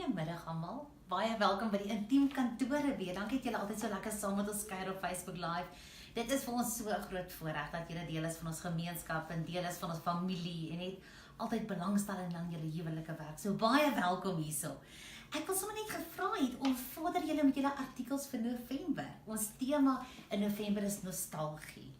Goeiemiddag almal. Baie welkom by die Intiem Kantore weer. Dankie dat julle altyd so lekker saam met ons kuier op Facebook Live. Dit is vir ons so 'n groot voorreg dat julle deel is van ons gemeenskap en deel is van ons familie en het altyd belangstelling in julle huwelike werk. So baie welkom hierso. Ek wil sommer net gevra het om vorder julle met julle artikels vir November. Ons tema in November is nostalgie.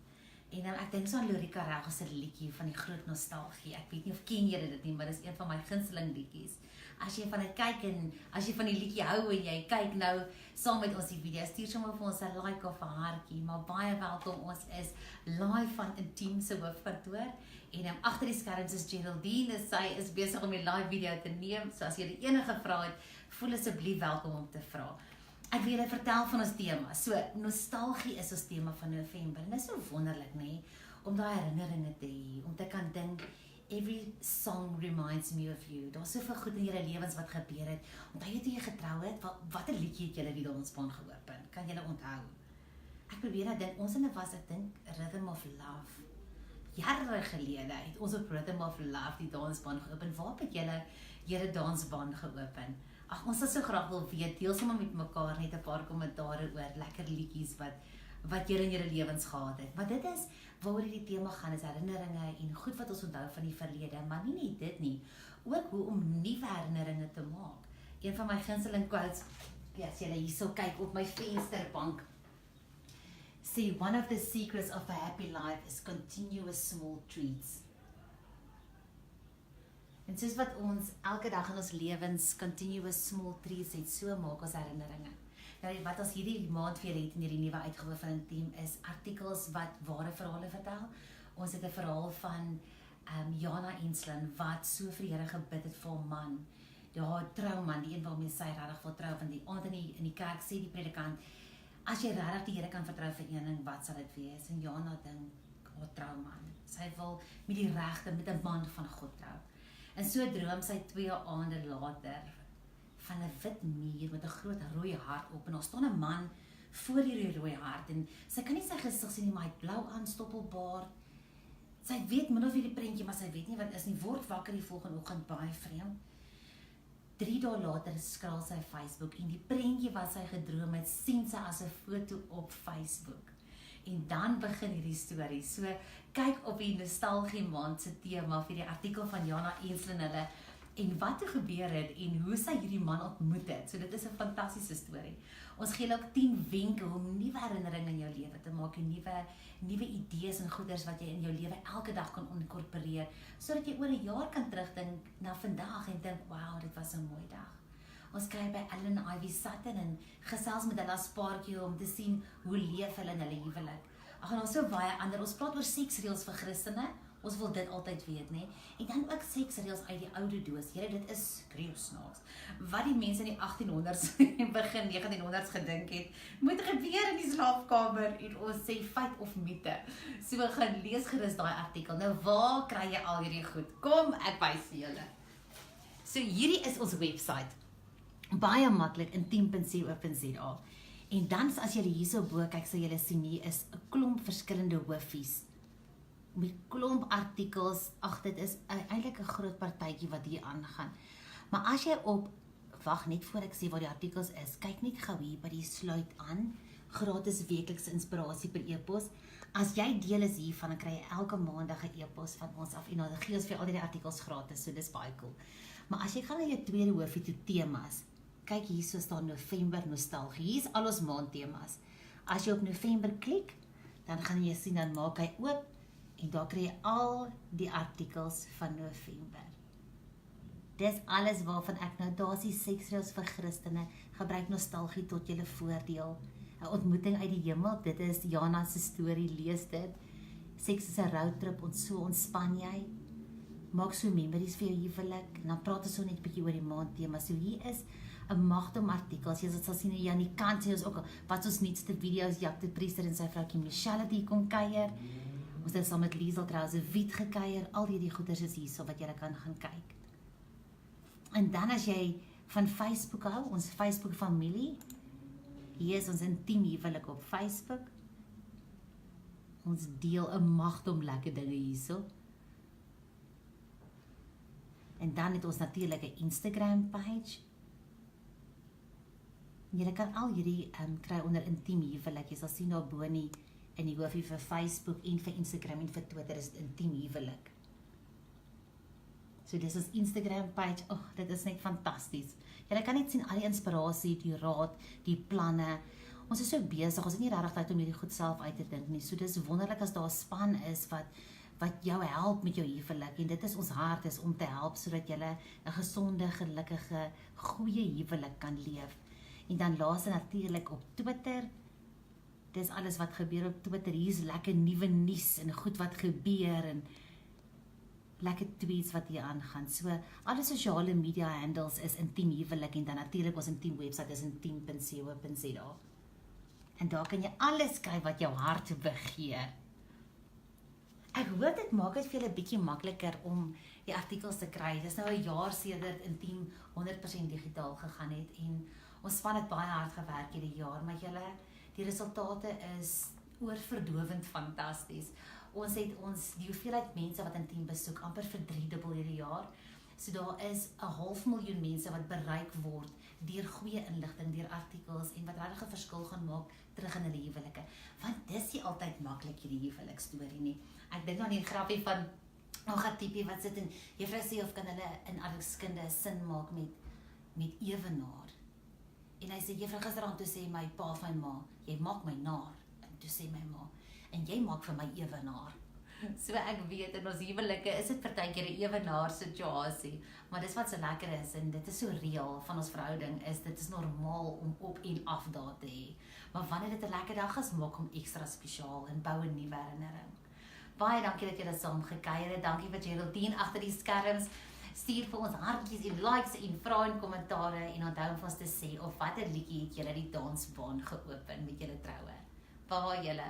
En ek dink so aan Lorika Reg se liedjie van die groot nostalgie. Ek weet nie of ken julle dit nie, maar dit is een van my gunsteling liedjies. As jy van dit kyk en as jy van die liedjie hou en jy kyk nou saam met ons die video, stuur sommer vir ons 'n like of 'n hartjie. Maar baie welkom, ons is live van Intiem se hoofkantoor en agter die skerms is Geraldine. Sy is besig om die live video te neem. So as jy enige vrae het, voel asseblief welkom om te vra. Ek wil julle vertel van ons tema. So, nostalgie is ons tema van November. En dit is so wonderlik, nee, om daai herinneringe te hê, om te kan dink, every song reminds me of you. Daar's soveel goed in julle lewens wat gebeur het. Onthou jy toe jy getrou het, watter liedjie het julle die dansbaan geopen? Kan julle onthou? Ek probeer nou dink, ons was, ek dink, Rhythm of Love. Jare gelede het ons op Rhythm of Love die dansbaan geopen. Waar het julle dansbaan geopen? Ag, ons sal so graag wil weet, deel sommer met mekaar net 'n paar kommentare oor lekker liedjies wat julle in julle lewens gehad het. Maar dit is waaroor die tema gaan, is herinneringe en goed wat ons onthou van die verlede, maar nie net dit nie, ook hoe om nuwe herinneringe te maak. Een van my gunsteling quotes, as julle hierso kyk op my vensterbank, sê, one of the secrets of a happy life is continuous small treats. En soos wat ons elke dag in ons lewens continuous small treats het, so maak ons herinneringe. Nou, wat ons hierdie maand vir julle het in hierdie nuwe uitgawe van Intiem is artikels wat ware verhale vertel. Ons het 'n verhaal van Jana Enslan wat so vir die Here gebid het vir 'n man. Ja, trouman, die een waarmee sy regtig wil trou, van die aand in die kerk sê die predikant, as jy regtig die Here kan vertrou vir een ding, wat sal dit wees? En Jana dink, haar trouman. Sy wil met die regte, met 'n man van God trou. En so droom sy 2 aande later van 'n wit muur met 'n groot rooi hart op. En daar staan 'n man voor die rooi hart. En sy kan nie sy gesig sien nie, maar hy het blou aan, stoppelbaard. Sy weet min of hierdie prentjie, maar sy weet nie wat is nie. Word wakker die volgende oggend, baie vreemd. 3 dae later skraal sy Facebook en die prentjie wat sy gedroom het, sien sy as 'n foto op Facebook. En dan begin hierdie storie. So kyk op die nostalgie maand se tema vir die artikel van Jana Enslan hulle en wat het gebeur het en hoe sy hierdie man ontmoet het. So dit is 'n fantastiese storie. Ons gee ook 10 wenke om nuwe herinneringe in jou lewe te maak en nuwe idees en goeders wat jy in jou lewe elke dag kan inkorporeer, sodat jy oor 'n jaar kan terugdink na vandag en dink, wow, dit was 'n mooi dag. Ons kry by Ellen Ivy Sutton en gesels met hulle as paartjie om te sien hoe leef hulle in hulle huwelik. Ag, en daar's so baie ander. Ons praat oor seksreëls vir Christene. Ons wil dit altyd weet, né? En dan ook seksreëls uit die oude doos. Here, dit is skreeusnaaks. Wat die mense in die 1800s en begin 1900s gedink het, moet gebeur in die slaapkamer en ons sê feit of mite. So gaan lees gerus daai artikel. Nou, waar kry jy al hierdie goed? Kom, ek wys julle. So hierdie is ons webwerf. Baie maklik, intiem.co.za. En dan as jy hierso bo kyk, sal jy sien hier is 'n klomp verskillende hoofies. Met klomp artikels. Ag, dit is eintlik 'n groot partytjie wat hier aangaan. Maar as jy wag net voor ek sê wat die artikels is, kyk net gou hier by die sluit aan, gratis weeklikse inspirasie per e-pos. As jy deel is hiervan, dan kry jy elke maandag 'n e-pos van ons af en dan gee ons vir al die artikels gratis, so dis baie cool. Maar as jy gaan na jou tweede hoofie toe temas, kyk hierso staan November nostalgie. Hier is al ons maandtemas. As jy op November klik, dan gaan jy sien, dan maak hy oop en daar kry jy al die artikels van November. Dis alles waarvan ek nou, daar is die seksreëls vir Christene, gebruik nostalgie tot julle voordeel. 'n Ontmoeting uit die hemel, dit is Jana se storie, lees dit. Seks is 'n roadtrip, so ontspan jy. Maak so memories vir jou huwelik, en dan praat ons so net 'n bietjie oor die maandtema. So hier is 'n magdom artikels. Jy sal sien hier aan die kant sê ons ook wat ons nuutste video's, Jaap de Priester en sy vroukie Michelle het hier kom kuier. Ons het saam met Liesel trouwens 'n Wiet gekuier. Al hierdie goeders is hierso wat jy kan gaan kyk. En dan as jy van Facebook hou, ons Facebook familie, hier is ons intiem huwelik op Facebook. Ons deel 'n magdom lekker dinge hierso. En dan het ons natuurlik 'n Instagram page. Jy kan al hierdie kry onder intiem huwelik. Jy sal sien daar bo in die hoofie vir Facebook en vir Instagram en vir Twitter is dit intiem huwelik. So dis ons Instagram page. Dit is net fantasties. Jy kan net sien al die inspirasie, die raad, die planne. Ons is so besig, ons het nie regtig tyd om hierdie goed self uit te dink nie. So dis wonderlik as daar 'n span is wat jou help met jou huwelik en dit is ons hart is om te help sodat jy 'n gesonde, gelukkige, goeie huwelik kan leef. En dan laaste natuurlik op Twitter. Dis alles wat gebeur op Twitter. Hier's lekker nuwe nuus en goed wat gebeur en lekker tweets wat hier aangaan. So alle sosiale media handles is intiem huwelik en dan natuurlik ons intiem webwerf is intiem.co.za. En daar kan jy alles kry wat jou hart begeer. Ek hoop dit maak dit vir julle 'n bietjie makliker om die artikels te kry. Dis nou 'n jaar sedert intiem 100% digitaal gegaan het en ons span het baie hard gewerk hierdie jaar, maar die resultate is oorverdowend fantasties. Ons het die hoeveelheid mense wat intiem besoek amper verdriedubbel hierdie jaar. So daar is 'n 500.000 mense wat bereik word deur goeie inligting, deur artikels en wat regtig 'n verskil gaan maak terug in hulle huwelike. Want dis nie altyd maklik hierdie huwelikstorie nie. Ek dink aan die grappie van nog 'n tippie wat sit en juffrou sê of kan hulle in adopskunde sin maak met ewenaar. En hy sê juffrou gisterand toe sê my pa van ma, jy maak my naar. En toe sê my ma, en jy maak vir my ewenaar. So ek weet in ons huwelike is dit partykeer 'n ewenaar situasie, maar dis wat so lekker is en dit is so reëel van ons verhouding dit is normaal om op en af daar te hê. Maar wanneer dit 'n lekker dag is, maak hom ekstra spesiaal en bou 'n nuwe herinnering. Baie dankie dat julle saam gekuier het. Dankie vir Geraldine agter die skerms. Stuur vir ons hartjies en likes en vrae en kommentare en onthou om vir ons te sê of watter liedjie het julle die dansbaan geopen met julle troue. Baie julle